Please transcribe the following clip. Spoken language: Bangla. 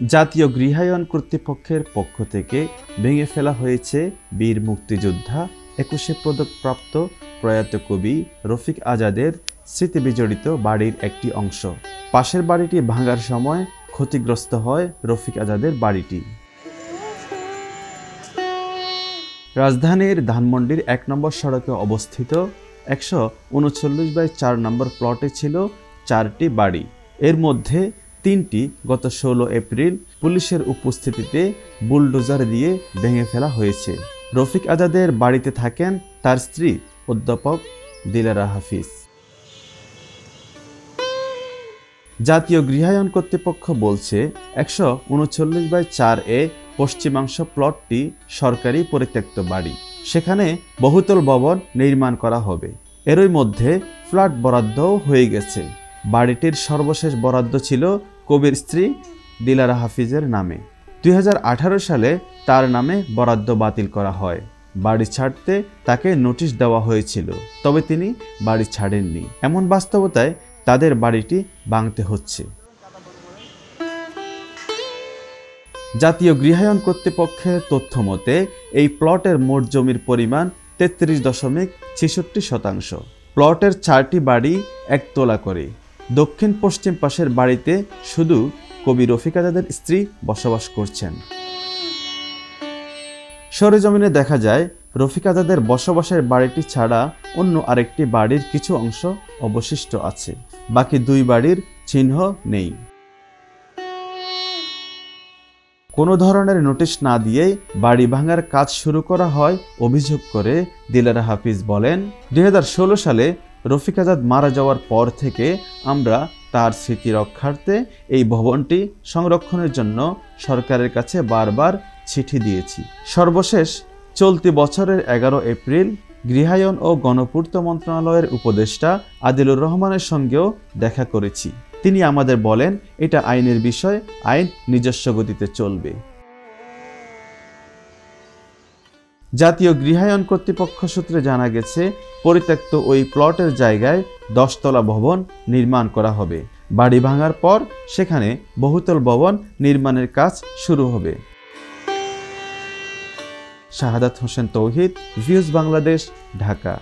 জাতীয় গৃহায়ন কর্তৃপক্ষের পক্ষ থেকে ভেঙে ফেলা হয়েছে বীর মুক্তিযোদ্ধা ২১শে পদকপ্রাপ্ত প্রয়াত কবি রফিক আজাদের স্মৃতিবিজড়িত বাড়ির একটি অংশ। পাশের বাড়িটি ভাঙার সময় ক্ষতিগ্রস্ত হয় রফিক আজাদের বাড়িটি। রাজধানীর ধানমন্ডির ১ নম্বর সড়কে অবস্থিত ১৩৯/৪ নম্বর প্লটে ছিল ৪টি বাড়ি। এর মধ্যে ৩টি গত ১৬ এপ্রিল পুলিশের উপস্থিতিতে বুলডোজার দিয়ে ভেঙে ফেলা হয়েছে। রফিক আজাদের বাড়িতে থাকেন তার স্ত্রী অধ্যাপক দিলারা হাফিজ। জাতীয় গৃহায়ন কর্তৃপক্ষ বলছে ১৩৯/৪ পশ্চিমাংশ প্লটটি সরকারি পরিত্যক্ত বাড়ি। সেখানে বহুতল ভবন নির্মাণ করা হবে। এরই মধ্যে ফ্ল্যাট বরাদ্দও হয়ে গেছে। বাড়িটির সর্বশেষ বরাদ্দ ছিল কবির স্ত্রী দিলারা হাফিজের নামে। ২০১৮ সালে তার নামে বরাদ্দ বাতিল করা হয়। বাড়ি ছাড়তে তাকে নোটিশ দেওয়া হয়েছিল, তবে তিনি বাড়ি ছাড়েননি। এমন বাস্তবতায় তাদের বাড়িটি ভাঙতে হচ্ছে। জাতীয় গৃহায়ন কর্তৃপক্ষের তথ্য মতে এই প্লটের মোট জমির পরিমাণ ৩৩.৬৬%। প্লটের 4টি বাড়ি একতলা করে। দক্ষিণ পশ্চিম পাশের বাড়িতে শুধু কবি রফিক আজাদের স্ত্রী বসবাস করছেন। সরেজমিনে দেখা যায় রফিক আজাদের বসবাসের বাড়িটি ছাড়া অন্য আরেকটি বাড়ির কিছু অংশ অবশিষ্ট আছে। বাকি 2 বাড়ির চিহ্ন নেই। কোনো ধরনের নোটিশ না দিয়েই বাড়ি ভাঙার কাজ শুরু করা হয় অভিযোগ করে দিলারা হাফিজ বলেন, ২০১৬ সালে রফিক আজাদ মারা যাওয়ার পর থেকে আমরা তার স্মৃতি রক্ষার্থে এই ভবনটি সংরক্ষণের জন্য সরকারের কাছে বারবার চিঠি দিয়েছি। সর্বশেষ চলতি বছরের ১১ এপ্রিল গৃহায়ন ও গণপূর্ত মন্ত্রণালয়ের উপদেষ্টা আদিলুর রহমানের সঙ্গেও দেখা করেছি। তিনি আমাদের বলেন, এটা আইনের বিষয়, আইন নিজস্ব গতিতে চলবে। জাতীয় গৃহায়ন কর্তৃপক্ষ সূত্রে জানা গেছে, পরিত্যক্ত ওই প্লটের জায়গায় 10 তলা ভবন নির্মাণ করা হবে। বাড়ি ভাঙার পর সেখানে বহুতল ভবন নির্মাণের কাজ শুরু হবে। শাহাদাত হোসেন তৌহিদ, ভিউজ বাংলাদেশ, ঢাকা।